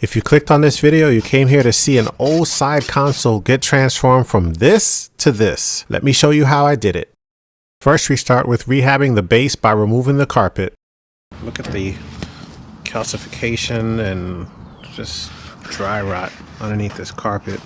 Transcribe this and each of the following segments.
If you clicked on this video, you came here to see an old side console get transformed from this to this. Let me show you how I did it. First, we start with rehabbing the base by removing the carpet. Look at the calcification and just dry rot underneath this carpet.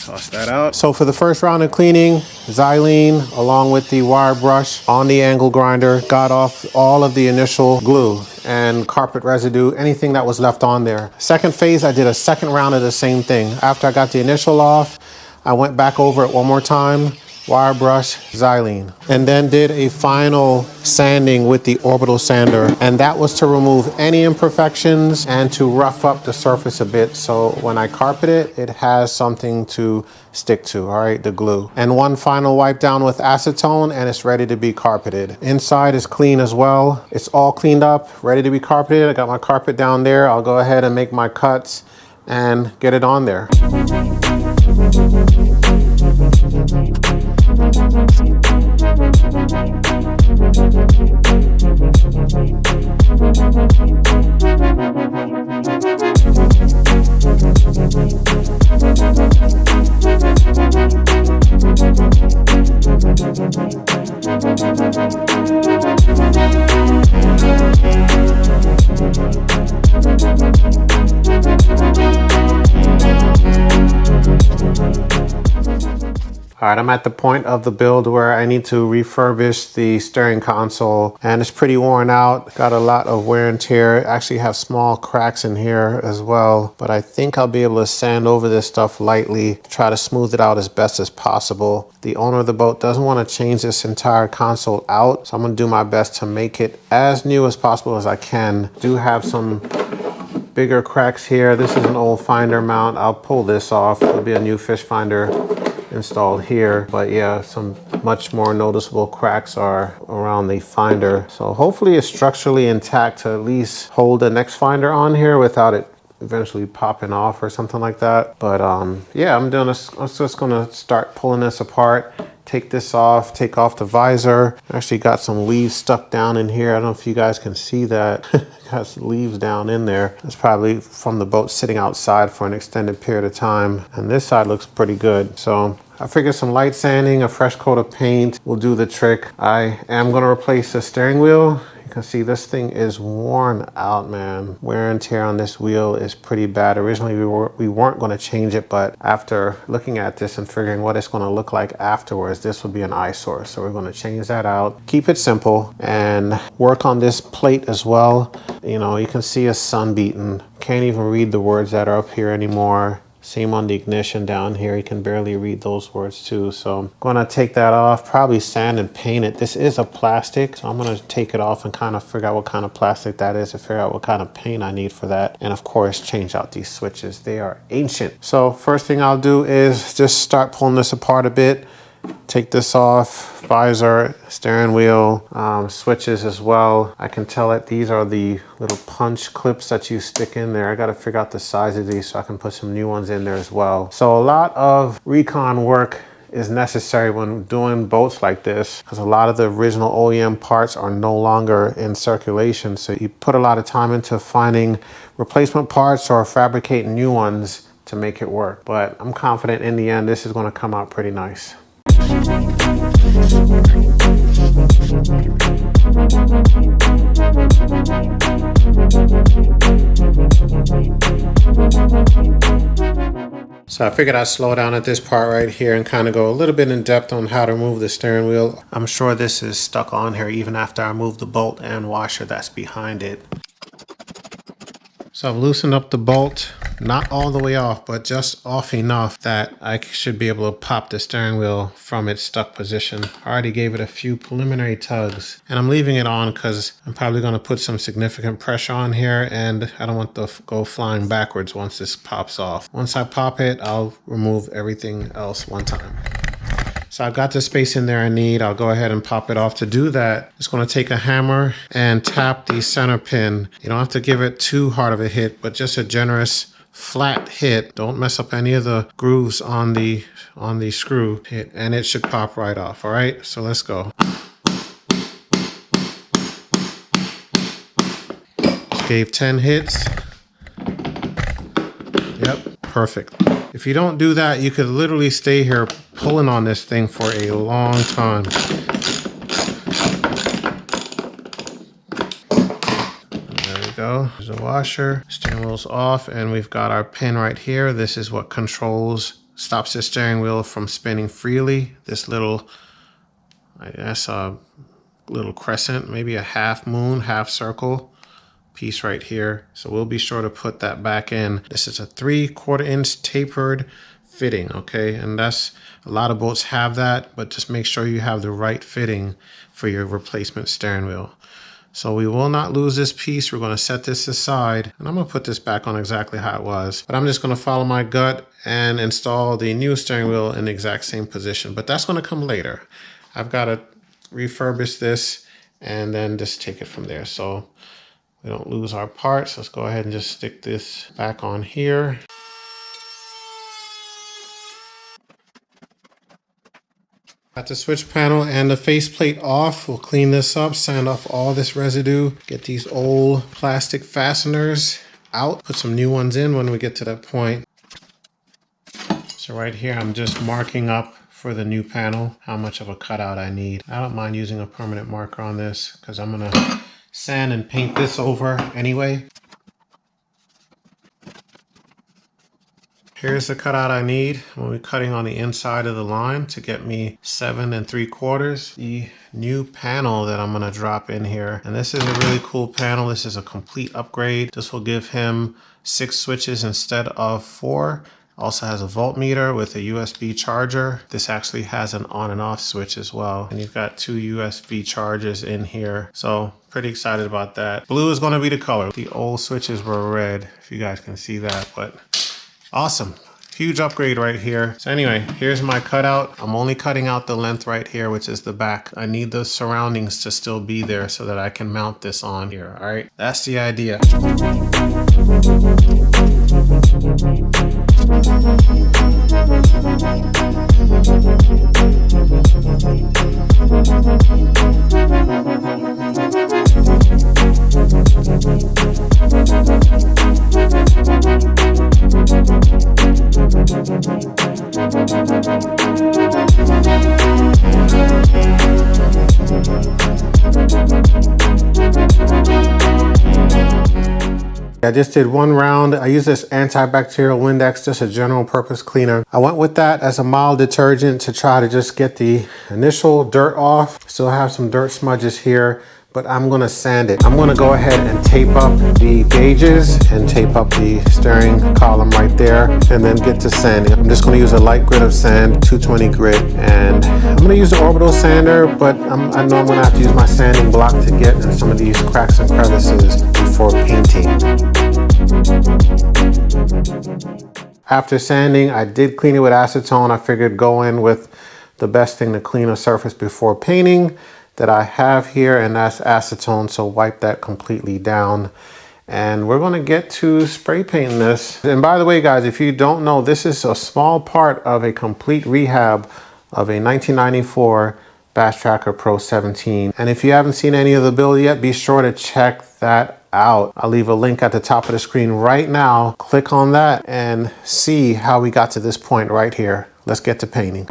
Toss that out. So for the first round of cleaning, xylene along with the wire brush on the angle grinder got off all of the initial glue and carpet residue, anything that was left on there. Second phase, I did a second round of the same thing. After I got the initial off, I went back over it one more time, wire brush, xylene, and then did a final sanding with the orbital sander. And that was to remove any imperfections and to rough up the surface a bit. So when I carpet it, it has something to stick to, all right, the glue. And one final wipe down with acetone and it's ready to be carpeted. Inside is clean as well. It's all cleaned up, ready to be carpeted. I got my carpet down there. I'll go ahead and make my cuts and get it on there. All right, I'm at the point of the build where I need to refurbish the steering console and it's pretty worn out. Got a lot of wear and tear. Actually have small cracks in here as well, but I think I'll be able to sand over this stuff lightly, try to smooth it out as best as possible. The owner of the boat doesn't want to change this entire console out, so I'm gonna do my best to make it as new as possible as I can. Do have some bigger cracks here. This is an old finder mount. I'll pull this off. There'll be a new fish finder installed here, but yeah, some much more noticeable cracks are around the finder. So hopefully it's structurally intact to at least hold the next finder on here without it eventually popping off or something like that. But yeah, I'm just gonna start pulling this apart, take this off, take off the visor. Actually got some leaves stuck down in here. I don't know if you guys can see that. Got some leaves down in there. It's probably from the boat sitting outside for an extended period of time. And this side looks pretty good. So I figured some light sanding, a fresh coat of paint will do the trick. I am gonna replace the steering wheel. You can see this thing is worn out, man. Wear and tear on this wheel is pretty bad. Originally we weren't gonna change it, but after looking at this and figuring what it's gonna look like afterwards, this would be an eyesore. So we're gonna change that out, keep it simple, and work on this plate as well. You know, you can see a sun beaten. Can't even read the words that are up here anymore. Same on the ignition down here. You can barely read those words too. So I'm gonna take that off, probably sand and paint it. This is a plastic, so I'm gonna take it off and kind of figure out what kind of plastic that is to figure out what kind of paint I need for that. And of course, change out these switches. They are ancient. So first thing I'll do is just start pulling this apart a bit. Take this off, visor, steering wheel, switches as well. I can tell that these are the little punch clips that you stick in there. I got to figure out the size of these so I can put some new ones in there as well. So a lot of recon work is necessary when doing boats like this because a lot of the original OEM parts are no longer in circulation. So you put a lot of time into finding replacement parts or fabricating new ones to make it work. But I'm confident in the end this is going to come out pretty nice. So I figured I'd slow down at this part right here and kind of go a little bit in depth on how to remove the steering wheel. I'm sure this is stuck on here even after I remove the bolt and washer that's behind it. So I've loosened up the bolt, not all the way off, but just off enough that I should be able to pop the steering wheel from its stuck position. I already gave it a few preliminary tugs and I'm leaving it on because I'm probably going to put some significant pressure on here and I don't want to go flying backwards once this pops off. Once I pop it, I'll remove everything else one time. So I've got the space in there I need. I'll go ahead and pop it off. To do that, just going to take a hammer and tap the center pin. You don't have to give it too hard of a hit, but just a generous flat hit. Don't mess up any of the grooves on the screw hit, and it should pop right off. All right, so let's go. Just gave 10 hits. Yep, perfect. If you don't do that, you could literally stay here pulling on this thing for a long time. There we go. There's a washer. Steering wheel's off, and we've got our pin right here. This is what stops the steering wheel from spinning freely. This little, I guess, a little crescent, maybe a half moon, half circle piece right here. So we'll be sure to put that back in. This is a 3/4 inch tapered fitting, okay? And that's, a lot of boats have that, but just make sure you have the right fitting for your replacement steering wheel. So we will not lose this piece. We're going to set this aside, and I'm going to put this back on exactly how it was. But I'm just going to follow my gut and install the new steering wheel in the exact same position. But that's going to come later. I've got to refurbish this and then just take it from there. So we don't lose our parts. Let's go ahead and just stick this back on here. Got the switch panel and the faceplate off. We'll clean this up, sand off all this residue, get these old plastic fasteners out, put some new ones in when we get to that point. So right here, I'm just marking up for the new panel how much of a cutout I need. I don't mind using a permanent marker on this because I'm gonna sand and paint this over anyway. Here's the cutout I need when we're cutting on the inside of the line to get me 7 3/4. The new panel that I'm gonna drop in here, and this is a really cool panel. This is a complete upgrade. This will give him 6 switches instead of 4. Also has a voltmeter with a USB charger. This actually has an on and off switch as well. And you've got 2 USB chargers in here. So pretty excited about that. Blue is gonna be the color. The old switches were red, if you guys can see that, but awesome. Huge upgrade right here. So anyway, here's my cutout. I'm only cutting out the length right here, which is the back. I need the surroundings to still be there so that I can mount this on here. All right, that's the idea. I just did one round. I use this antibacterial Windex, just a general purpose cleaner. I went with that as a mild detergent to try to just get the initial dirt off. Still have some dirt smudges here, but I'm gonna sand it. I'm gonna go ahead and tape up the gauges and tape up the steering column right there and then get to sanding. I'm just gonna use a light grit of sand, 220 grit, and I'm gonna use the orbital sander, but I know I'm gonna have to use my sanding block to get in some of these cracks and crevices before painting. After sanding, I did clean it with acetone. I figured go in with the best thing to clean a surface before painting that I have here, and that's acetone. So wipe that completely down. And we're going to get to spray painting this. And by the way, guys, if you don't know, this is a small part of a complete rehab of a 1994 Bass Tracker Pro 17. And if you haven't seen any of the build yet, be sure to check that out. I'll leave a link at the top of the screen right now. Click on that and see how we got to this point right here. Let's get to painting.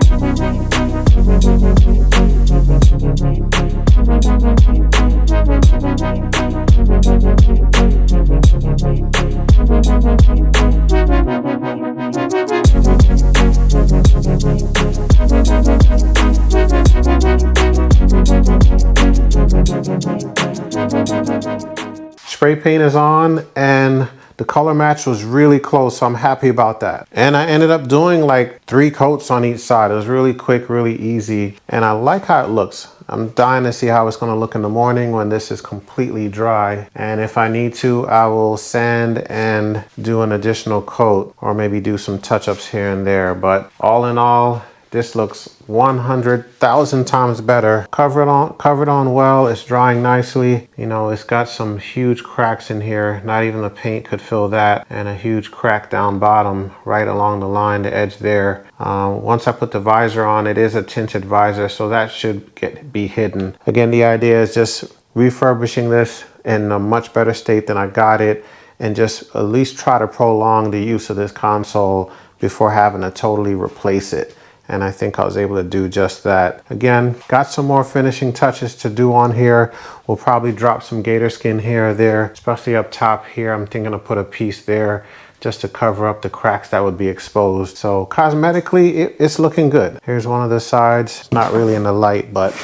Spray paint is on and the color match was really close, so I'm happy about that. And I ended up doing like 3 coats on each side. It was really quick, really easy, and I like how it looks. I'm dying to see how it's going to look in the morning when this is completely dry. And if I need to, I will sand and do an additional coat or maybe do some touch-ups here and there. But all in all, this looks 100,000 times better. Covered on well. It's drying nicely. You know, it's got some huge cracks in here. Not even the paint could fill that. And a huge crack down bottom right along the line, the edge there. Once I put the visor on, it is a tinted visor, so that should be hidden. Again, the idea is just refurbishing this in a much better state than I got it and just at least try to prolong the use of this console before having to totally replace it. And I think I was able to do just that. Again, got some more finishing touches to do on here. We'll probably drop some gator skin here or there, especially up top here. I'm thinking of put a piece there just to cover up the cracks that would be exposed. So cosmetically, it's looking good. Here's one of the sides. It's not really in the light, but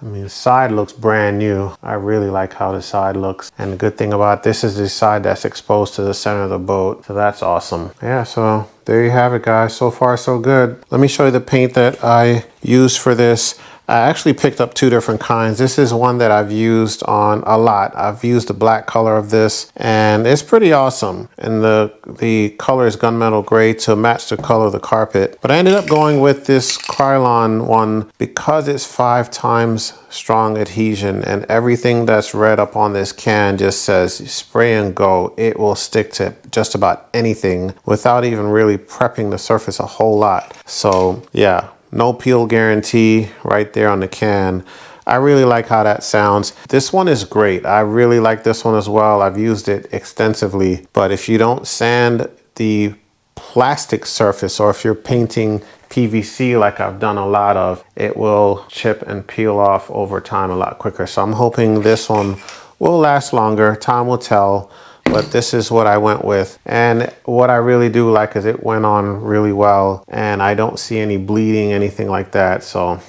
I mean, the side looks brand new. I really like how the side looks. And the good thing about this is the side that's exposed to the center of the boat. So that's awesome. Yeah, so there you have it, guys. So far, so good. Let me show you the paint that I used for this. I actually picked up two different kinds. This is one that I've used on a lot. I've used the black color of this, and it's pretty awesome. And the color is gunmetal gray to match the color of the carpet. But I ended up going with this Krylon one because it's 5 times strong adhesion, and everything that's read up on this can just says spray and go. It will stick to just about anything without even really prepping the surface a whole lot. So yeah. No peel guarantee right there on the can. I really like how that sounds. This one is great. I really like this one as well. I've used it extensively. But if you don't sand the plastic surface, or if you're painting PVC like I've done a lot of, it will chip and peel off over time a lot quicker. So I'm hoping this one will last longer. Time will tell. But this is what I went with. And what I really do like is it went on really well, and I don't see any bleeding, anything like that. So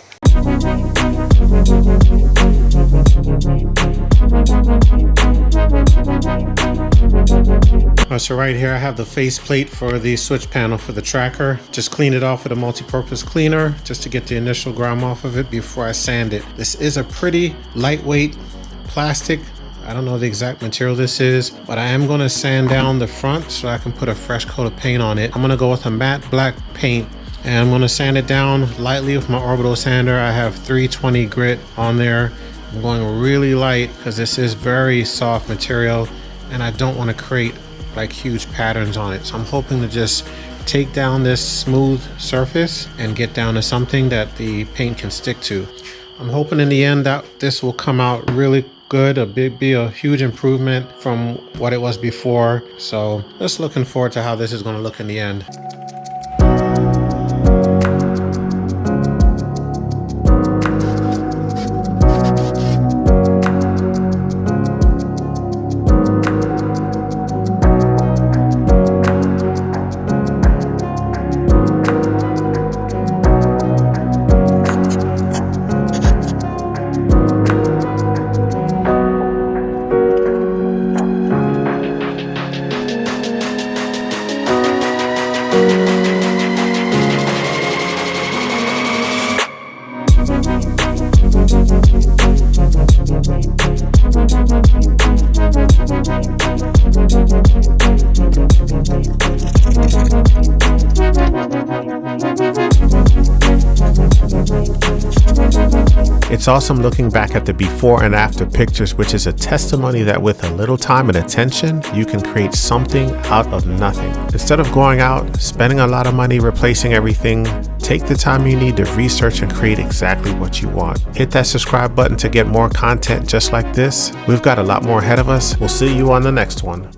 so right here I have the face plate for the switch panel for the tracker. Just clean it off with a multi-purpose cleaner just to get the initial grime off of it before I sand it. This is a pretty lightweight plastic. I don't know the exact material this is, but I am going to sand down the front so I can put a fresh coat of paint on it. I'm going to go with a matte black paint, and I'm going to sand it down lightly with my orbital sander. I have 320 grit on there. I'm going really light because this is very soft material and I don't want to create like huge patterns on it. So I'm hoping to just take down this smooth surface and get down to something that the paint can stick to. I'm hoping in the end that this will come out really good, be a huge improvement from what it was before. So just looking forward to how this is going to look in the end. It's awesome looking back at the before and after pictures, which is a testimony that with a little time and attention, you can create something out of nothing. Instead of going out, spending a lot of money replacing everything, take the time you need to research and create exactly what you want. Hit that subscribe button to get more content just like this. We've got a lot more ahead of us. We'll see you on the next one.